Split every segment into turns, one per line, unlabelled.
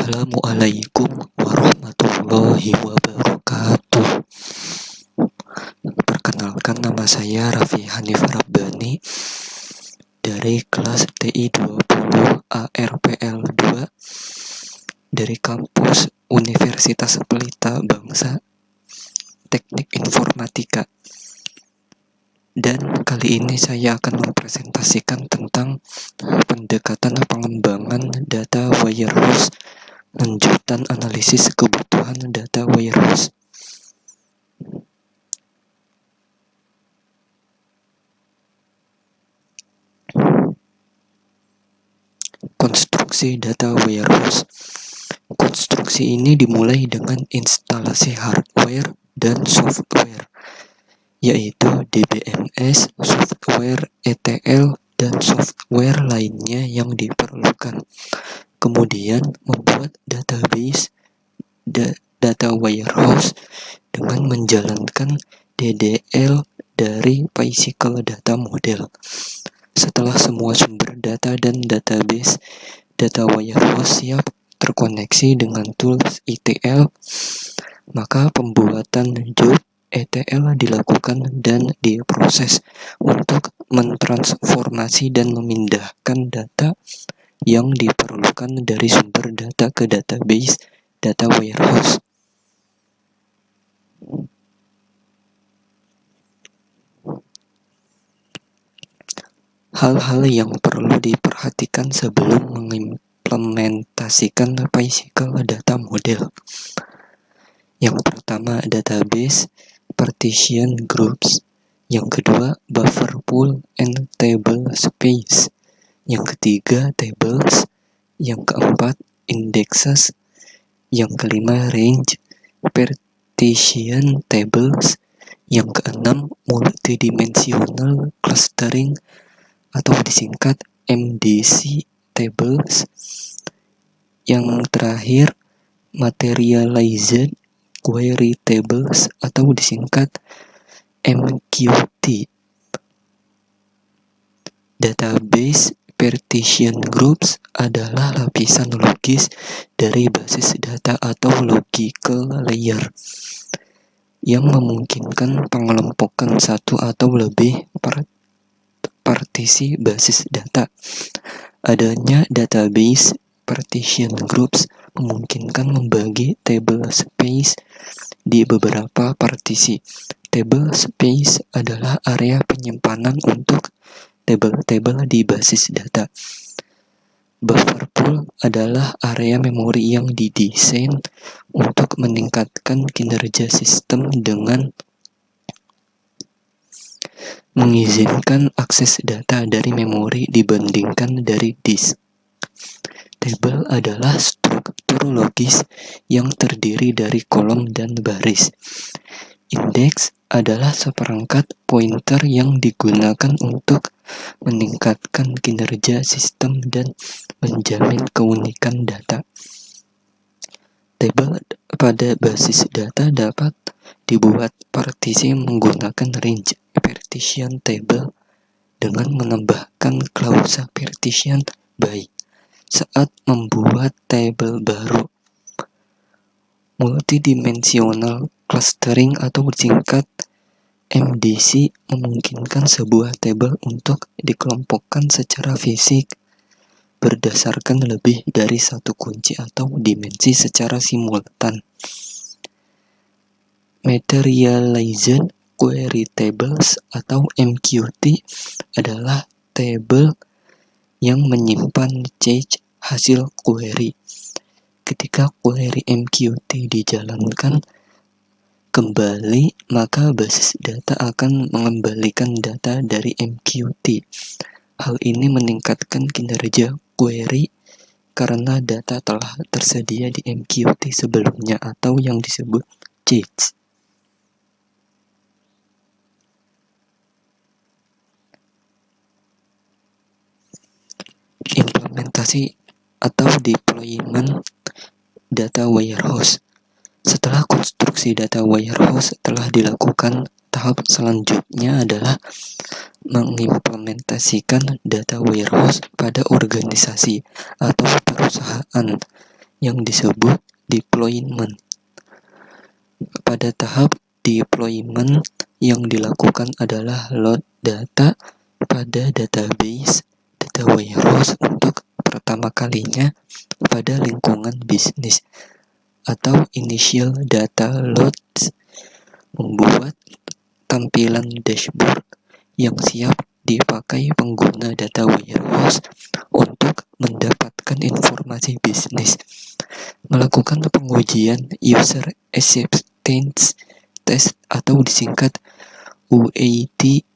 Assalamualaikum warahmatullahi wabarakatuh. Perkenalkan, nama saya Raffi Hanif Rabbani dari kelas TI 20 ARPL 2 dari kampus Universitas Pelita Bangsa Teknik Informatika. Dan kali ini saya akan mempresentasikan tentang pendekatan pengembangan data warehouse, lanjutan analisis kebutuhan data warehouse. Konstruksi data warehouse. Konstruksi ini dimulai dengan instalasi hardware dan software, yaitu DBMS, software ETL, dan software lainnya yang diperlukan. Kemudian membuat database data warehouse dengan menjalankan DDL dari Physical Data Model. Setelah semua sumber data dan database data warehouse siap terkoneksi dengan tools ETL, maka pembuatan job ETL dilakukan dan diproses untuk mentransformasi dan memindahkan data yang diperlukan dari sumber data ke database data warehouse. Hal-hal yang perlu diperhatikan sebelum mengimplementasikan Physical Data Model. Yang pertama, database partition groups. Yang kedua, buffer pool and table space. Yang ketiga, tables. Yang keempat, indexes. Yang kelima, range partition tables. Yang keenam, multidimensional clustering atau disingkat MDC tables. Yang terakhir, materialized query tables atau disingkat MQT. Database partition groups adalah lapisan logis dari basis data atau logical layer yang memungkinkan pengelompokan satu atau lebih partisi basis data. Adanya database partition groups memungkinkan membagi table space di beberapa partisi. Table space adalah area penyimpanan untuk tabel-tabel di basis data. Buffer pool adalah area memori yang didesain untuk meningkatkan kinerja sistem dengan mengizinkan akses data dari memori dibandingkan dari disk. Tabel adalah struktur logis yang terdiri dari kolom dan baris. Index adalah seperangkat pointer yang digunakan untuk meningkatkan kinerja sistem dan menjamin keunikan data. Tabel pada basis data dapat dibuat partisi menggunakan range partition table dengan menambahkan klausa partition by saat membuat tabel baru. Multidimensional clustering atau disingkat MDC memungkinkan sebuah tabel untuk dikelompokkan secara fisik berdasarkan lebih dari satu kunci atau dimensi secara simultan. Materialized query tables atau MQT adalah tabel yang menyimpan cache hasil query. Ketika query MQT dijalankan kembali, maka basis data akan mengembalikan data dari MQT. Hal ini meningkatkan kinerja query karena data telah tersedia di MQT sebelumnya atau yang disebut cache. Implementasi atau deployment data warehouse. Setelah konstruksi data warehouse telah dilakukan, tahap selanjutnya adalah mengimplementasikan data warehouse pada organisasi atau perusahaan yang disebut deployment. Pada tahap deployment, yang dilakukan adalah load data pada database data warehouse untuk pertama kalinya pada lingkungan bisnis, atau initial data loads, membuat tampilan dashboard yang siap dipakai pengguna data warehouse untuk mendapatkan informasi bisnis, melakukan pengujian user acceptance test atau disingkat UAT,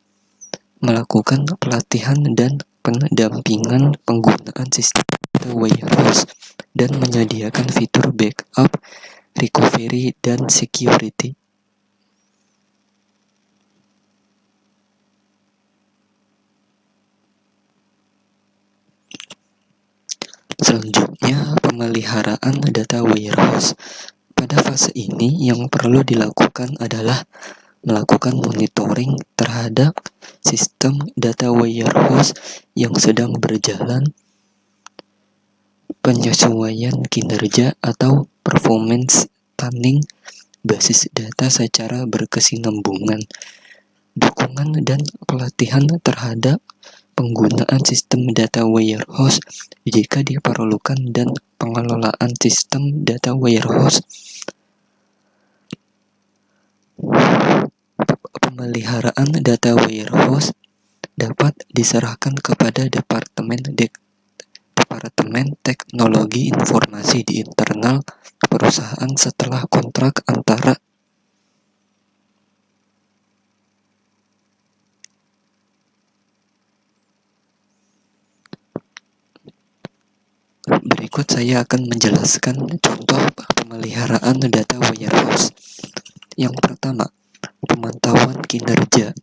melakukan pelatihan dan pendampingan penggunaan sistem data warehouse, dan menyediakan fitur backup, recovery, dan security. Selanjutnya, pemeliharaan data warehouse. Pada fase ini, yang perlu dilakukan adalah melakukan monitoring terhadap sistem data warehouse yang sedang berjalan, penyesuaian kinerja atau performance tuning basis data secara berkesinambungan, dukungan dan pelatihan terhadap penggunaan sistem data warehouse jika diperlukan, dan pengelolaan sistem data warehouse. Pemeliharaan data warehouse dapat diserahkan kepada Departemen Teknologi Informasi di internal perusahaan setelah kontrak antara Berikut saya akan menjelaskan contoh pemeliharaan data warehouse. Yang pertama, pemantauan kinerja.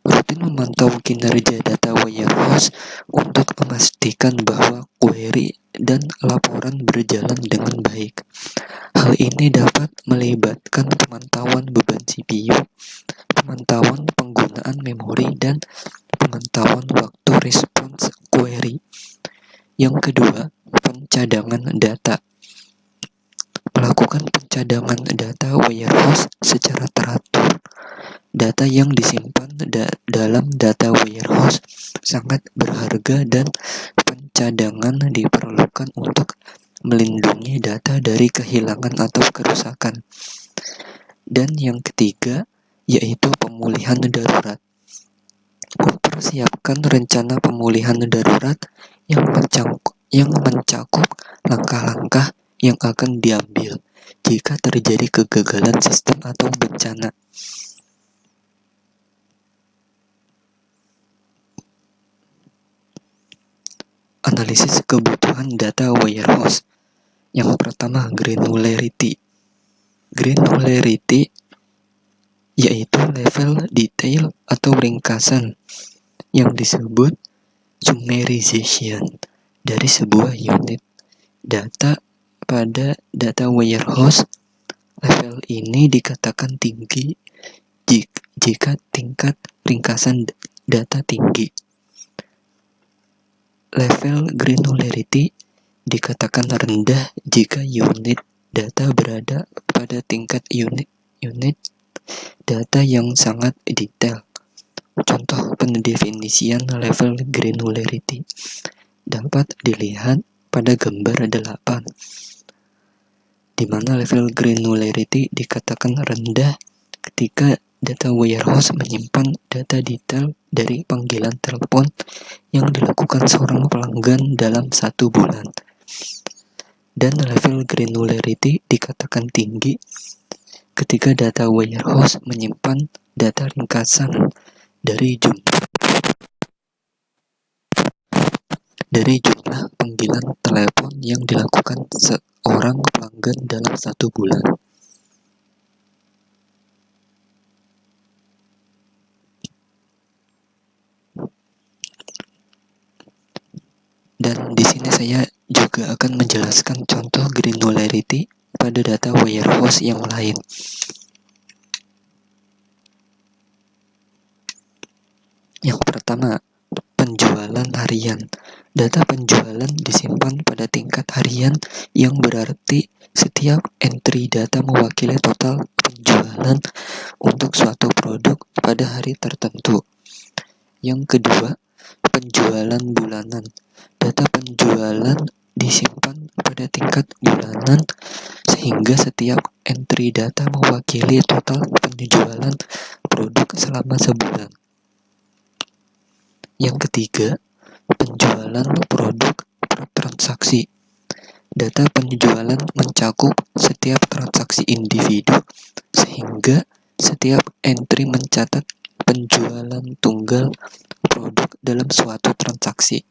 Rutin memantau kinerja data warehouse untuk memastikan bahwa query dan laporan berjalan dengan baik. Hal ini dapat melibatkan pemantauan beban CPU, pemantauan penggunaan memori, dan pemantauan waktu respons query. Yang kedua, pencadangan data. Melakukan pencadangan data warehouse secara teratur. Data yang disimpan dalam data warehouse sangat berharga, dan pencadangan diperlukan untuk melindungi data dari kehilangan atau kerusakan. Dan yang ketiga, yaitu pemulihan darurat. Mempersiapkan rencana pemulihan darurat yang mencakup langkah-langkah yang akan diambil jika terjadi kegagalan sistem atau bencana. Analisis kebutuhan data warehouse. Yang pertama, granularity. Granularity yaitu level detail atau ringkasan yang disebut summarization dari sebuah unit data pada data warehouse. Level ini dikatakan tinggi jika tingkat ringkasan data tinggi. Level granularity dikatakan rendah jika unit data berada pada tingkat unit data yang sangat detail. Contoh pendefinisian level granularity dapat dilihat pada gambar 8, di mana level granularity dikatakan rendah ketika data warehouse menyimpan data detail dari panggilan telepon yang dilakukan seorang pelanggan dalam 1 bulan. Dan level granularity dikatakan tinggi ketika data warehouse menyimpan data ringkasan dari jumlah panggilan telepon yang dilakukan seorang pelanggan dalam 1 bulan. Dan di sini saya juga akan menjelaskan contoh granularity pada data warehouse yang lain. Yang pertama, penjualan harian. Data penjualan disimpan pada tingkat harian yang berarti setiap entry data mewakili total penjualan untuk suatu produk pada hari tertentu. Yang kedua, penjualan bulanan. Data penjualan disimpan pada tingkat bulanan sehingga setiap entry data mewakili total penjualan produk selama sebulan. Yang ketiga, penjualan produk per transaksi. Data penjualan mencakup setiap transaksi individu sehingga setiap entry mencatat penjualan tunggal produk dalam suatu transaksi.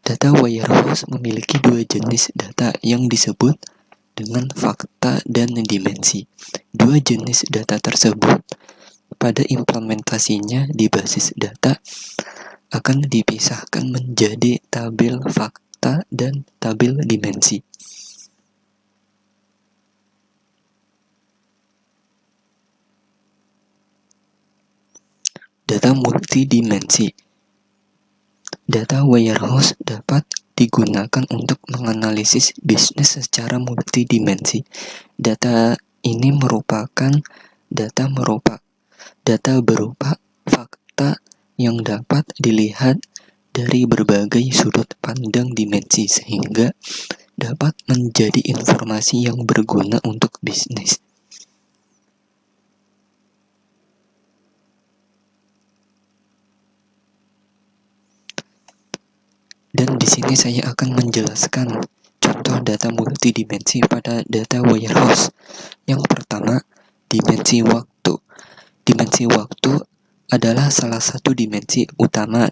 Data warehouse memiliki dua jenis data yang disebut dengan fakta dan dimensi. Dua jenis data tersebut pada implementasinya di basis data akan dipisahkan menjadi tabel fakta dan tabel dimensi. Data multidimensi. Data warehouse dapat digunakan untuk menganalisis bisnis secara multidimensi. Data ini merupakan data berupa fakta yang dapat dilihat dari berbagai sudut pandang dimensi sehingga dapat menjadi informasi yang berguna untuk bisnis. Dan di sini saya akan menjelaskan contoh data multidimensi pada data warehouse. Yang pertama, dimensi waktu. Dimensi waktu adalah salah satu dimensi utama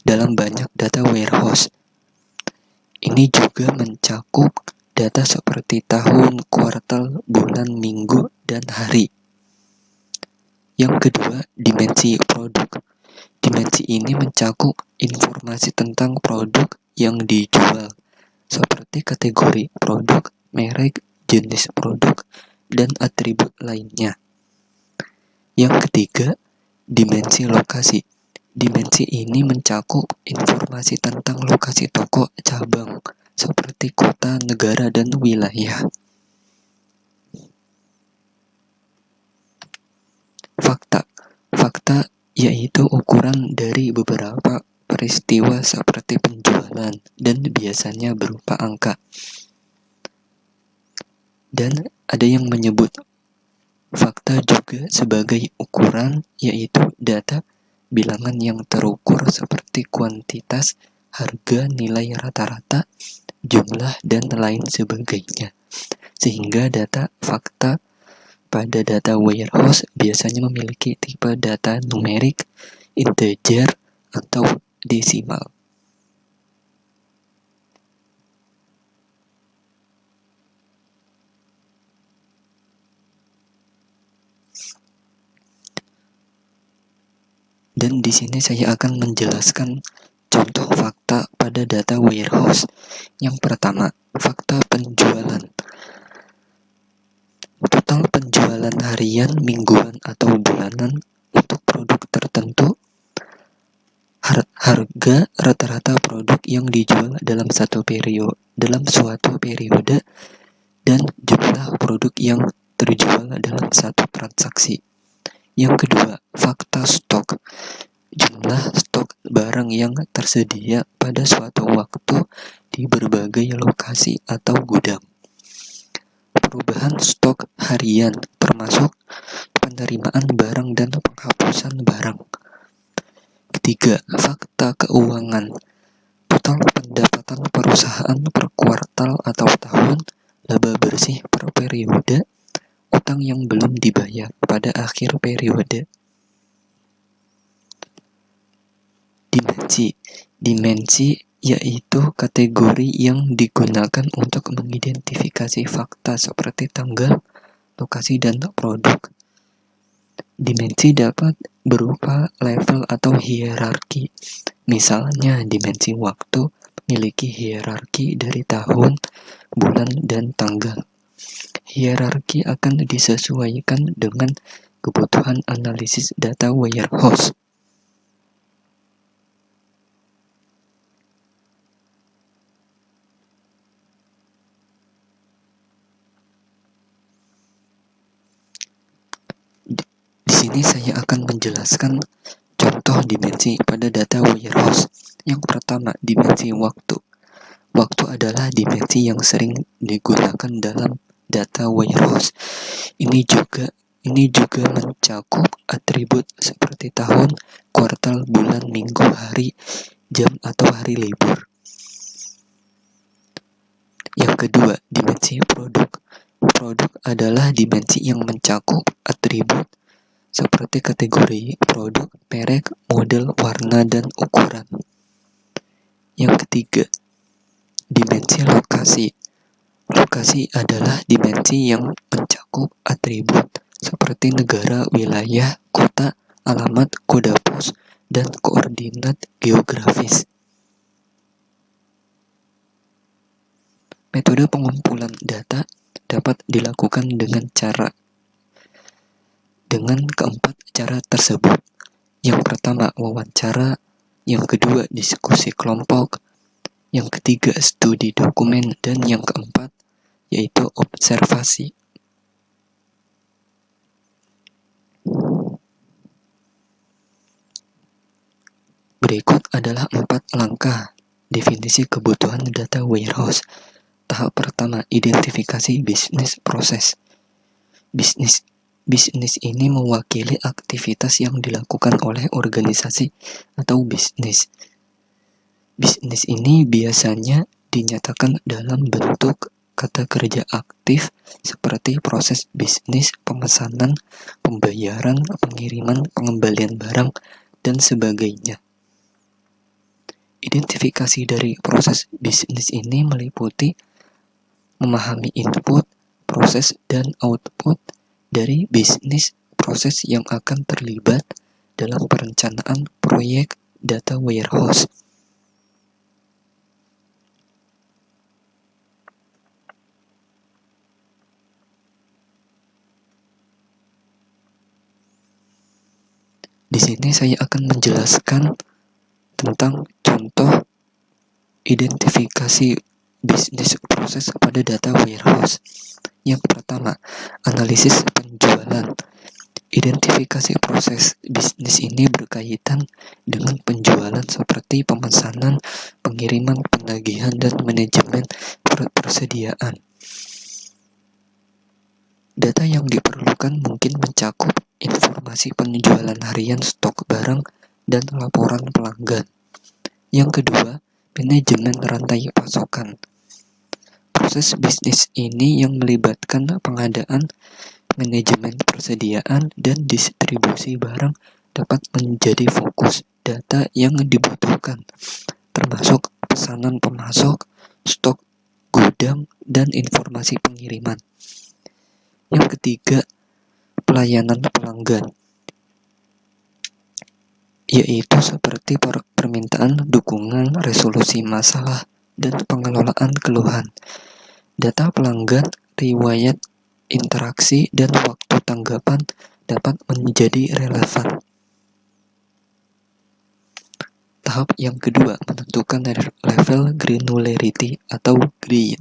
dalam banyak data warehouse. Ini juga mencakup data seperti tahun, kuartal, bulan, minggu, dan hari. Yang kedua, dimensi produk. Dimensi ini mencakup informasi tentang produk yang dijual, seperti kategori produk, merek, jenis produk, dan atribut lainnya. Yang ketiga, dimensi lokasi. Dimensi ini mencakup informasi tentang lokasi toko cabang, seperti kota, negara, dan wilayah. Fakta. Fakta yaitu ukuran dari beberapa peristiwa seperti penjualan dan biasanya berupa angka. Dan ada yang menyebut fakta juga sebagai ukuran, yaitu data bilangan yang terukur seperti kuantitas, harga, nilai rata-rata, jumlah, dan lain sebagainya. Sehingga data fakta pada data warehouse biasanya memiliki tipe data numerik, integer, atau desimal. Dan di sini saya akan menjelaskan contoh fakta pada data warehouse. Yang pertama, fakta penjualan. Total penjualan harian, mingguan, atau bulanan untuk produk tertentu, harga rata-rata produk yang dijual dalam suatu periode, dan jumlah produk yang terjual dalam satu transaksi. Yang kedua, fakta stok. Jumlah stok barang yang tersedia pada suatu waktu di berbagai lokasi atau gudang. Perubahan stok harian, termasuk penerimaan barang dan penghapusan barang. Ketiga, fakta keuangan. Total pendapatan perusahaan per kuartal atau tahun, laba bersih per periode, utang yang belum dibayar pada akhir periode. Dimensi yaitu kategori yang digunakan untuk mengidentifikasi fakta seperti tanggal, lokasi, dan produk. Dimensi dapat berupa level atau hierarki. Misalnya, dimensi waktu memiliki hierarki dari tahun, bulan, dan tanggal. Hierarki akan disesuaikan dengan kebutuhan analisis data warehouse. Di sini saya akan menjelaskan contoh dimensi pada data warehouse. Yang pertama, dimensi waktu. Waktu adalah dimensi yang sering digunakan dalam data warehouse. Ini juga mencakup atribut seperti tahun, kuartal, bulan, minggu, hari, jam, atau hari libur. Yang kedua, dimensi produk. Produk adalah dimensi yang mencakup atribut seperti kategori produk, merek, model, warna, dan ukuran. Yang ketiga, dimensi lokasi. Lokasi adalah dimensi yang mencakup atribut seperti negara, wilayah, kota, alamat, kode pos, dan koordinat geografis. Metode pengumpulan data dapat dilakukan dengan keempat cara tersebut. Yang pertama, wawancara. Yang kedua, diskusi kelompok. Yang ketiga, studi dokumen. Dan yang keempat, yaitu observasi. Berikut adalah 4 langkah definisi kebutuhan data warehouse. Tahap pertama, identifikasi bisnis proses. Bisnis ini mewakili aktivitas yang dilakukan oleh organisasi atau bisnis. Bisnis ini biasanya dinyatakan dalam bentuk kata kerja aktif seperti proses bisnis, pemesanan, pembayaran, pengiriman, pengembalian barang, dan sebagainya. Identifikasi dari proses bisnis ini meliputi memahami input, proses, dan output dari bisnis proses yang akan terlibat dalam perencanaan proyek data warehouse. Di sini saya akan menjelaskan tentang contoh identifikasi bisnis proses pada data warehouse. Yang pertama, analisis penjualan. Identifikasi proses bisnis ini berkaitan dengan penjualan seperti pemesanan, pengiriman, penagihan, dan manajemen persediaan. Data yang diperlukan mungkin mencakup informasi penjualan harian stok barang dan laporan pelanggan. Yang kedua, manajemen rantai pasokan. Proses bisnis ini yang melibatkan pengadaan, manajemen persediaan, dan distribusi barang dapat menjadi fokus data yang dibutuhkan, termasuk pesanan pemasok, stok gudang, dan informasi pengiriman. Yang ketiga, pelayanan pelanggan, yaitu seperti permintaan, dukungan, resolusi masalah, dan pengelolaan keluhan. Data pelanggan, riwayat interaksi, dan waktu tanggapan dapat menjadi relevan. Tahap yang kedua, menentukan level granularity atau GRAIN.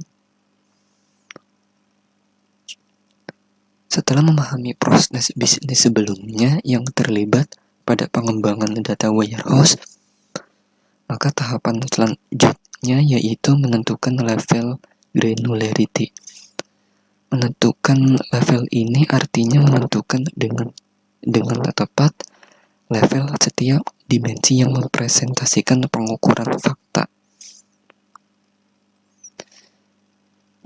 Setelah memahami proses bisnis sebelumnya yang terlibat pada pengembangan data warehouse, maka tahapan selanjutnya yaitu menentukan level granularity. Menentukan level ini artinya menentukan dengan tepat level setiap dimensi yang mempresentasikan pengukuran fakta.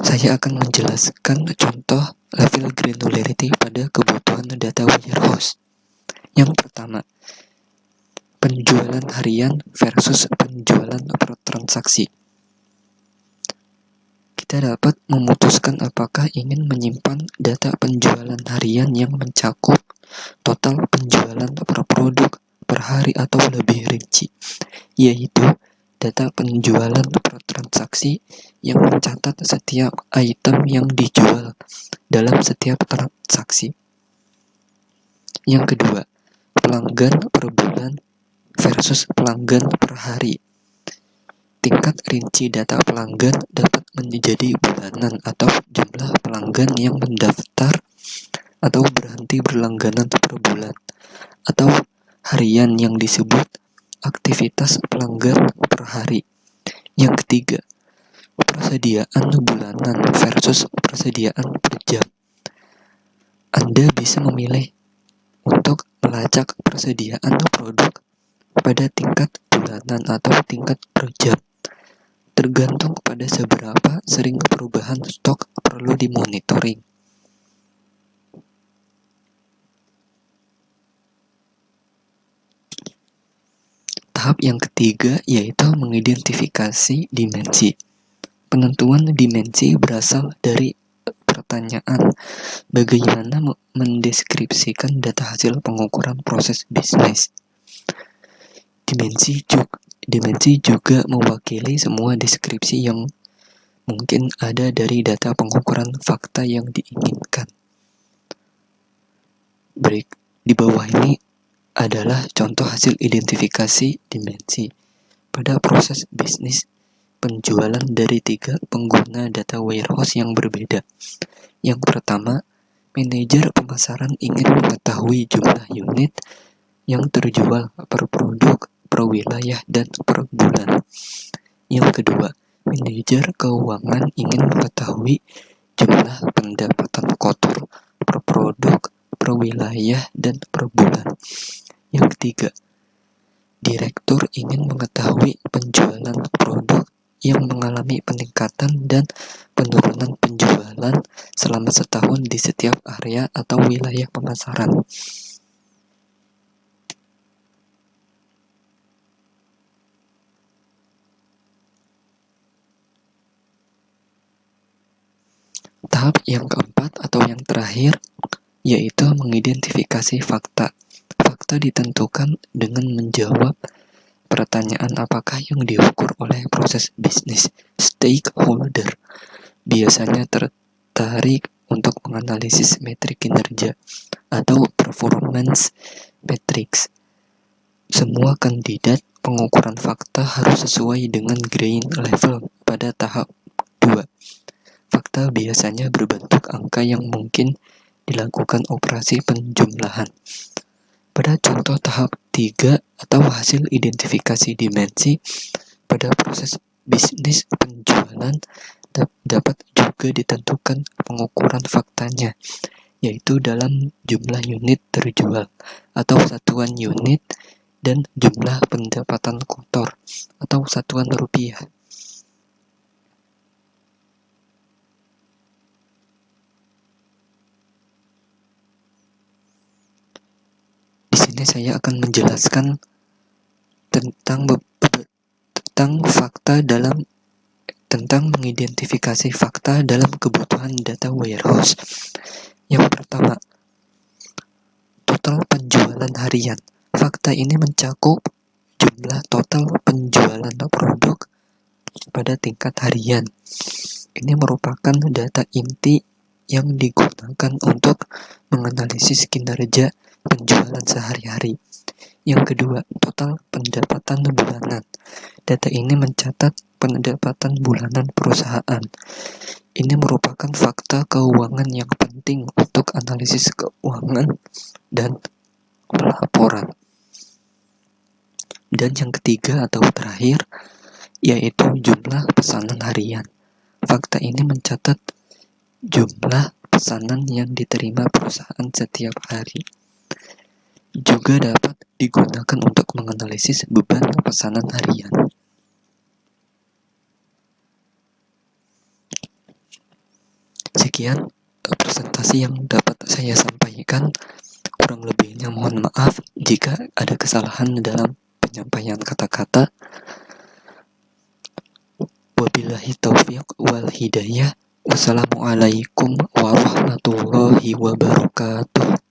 Saya akan menjelaskan contoh level granularity pada kebutuhan data warehouse. Yang pertama, penjualan harian versus penjualan per transaksi. Kita dapat memutuskan apakah ingin menyimpan data penjualan harian yang mencakup total penjualan per produk per hari atau lebih rinci, yaitu data penjualan per transaksi yang mencatat setiap item yang dijual dalam setiap transaksi. Yang kedua, pelanggan per bulan versus pelanggan per hari. Tingkat rinci data pelanggan dapat menjadi bulanan atau jumlah pelanggan yang mendaftar atau berhenti berlangganan per bulan, atau harian yang disebut aktivitas pelanggan per hari. Yang ketiga, persediaan bulanan versus persediaan per jam. Anda bisa memilih untuk melacak persediaan produk pada tingkat bulanan atau tingkat per jam, tergantung pada seberapa sering perubahan stok perlu dimonitoring. Tahap yang ketiga yaitu mengidentifikasi dimensi. Penentuan dimensi berasal dari pertanyaan bagaimana mendeskripsikan data hasil pengukuran proses bisnis. Dimensi juga mewakili semua deskripsi yang mungkin ada dari data pengukuran fakta yang diinginkan. Di bawah ini adalah contoh hasil identifikasi dimensi pada proses bisnis penjualan dari 3 pengguna data warehouse yang berbeda. Yang pertama, manajer pemasaran ingin mengetahui jumlah unit yang terjual per produk, per wilayah, dan per bulan. Yang kedua, manajer keuangan ingin mengetahui jumlah pendapatan kotor per produk, per wilayah, dan per bulan. Yang ketiga, direktur ingin mengetahui penjualan produk yang mengalami peningkatan dan penurunan penjualan selama setahun di setiap area atau wilayah pemasaran. Tahap yang keempat atau yang terakhir yaitu mengidentifikasi fakta. Fakta ditentukan dengan menjawab pertanyaan apakah yang diukur oleh proses bisnis. Stakeholder biasanya tertarik untuk menganalisis metrik kinerja atau performance metrics. Semua kandidat pengukuran fakta harus sesuai dengan grain level pada tahap 2. Fakta biasanya berbentuk angka yang mungkin dilakukan operasi penjumlahan. Pada contoh tahap 3 atau hasil identifikasi dimensi pada proses bisnis penjualan dapat juga ditentukan pengukuran faktanya, yaitu dalam jumlah unit terjual atau satuan unit dan jumlah pendapatan kotor atau satuan rupiah. Di sini saya akan menjelaskan tentang mengidentifikasi fakta dalam kebutuhan data warehouse. Yang pertama, total penjualan harian. Fakta ini mencakup jumlah total penjualan produk pada tingkat harian. Ini merupakan data inti yang digunakan untuk menganalisis kinerja penjualan sehari-hari. Yang kedua, total pendapatan bulanan. Data ini mencatat pendapatan bulanan perusahaan. Ini merupakan fakta keuangan yang penting untuk analisis keuangan dan pelaporan. Dan yang ketiga atau terakhir, yaitu jumlah pesanan harian. Fakta ini mencatat jumlah pesanan yang diterima perusahaan setiap hari. Juga dapat digunakan untuk menganalisis beban pesanan harian. Sekian presentasi yang dapat saya sampaikan. Kurang lebihnya mohon maaf jika ada kesalahan dalam penyampaian kata-kata. Wabillahi taufiq wal hidayah. Wassalamualaikum warahmatullahi wabarakatuh.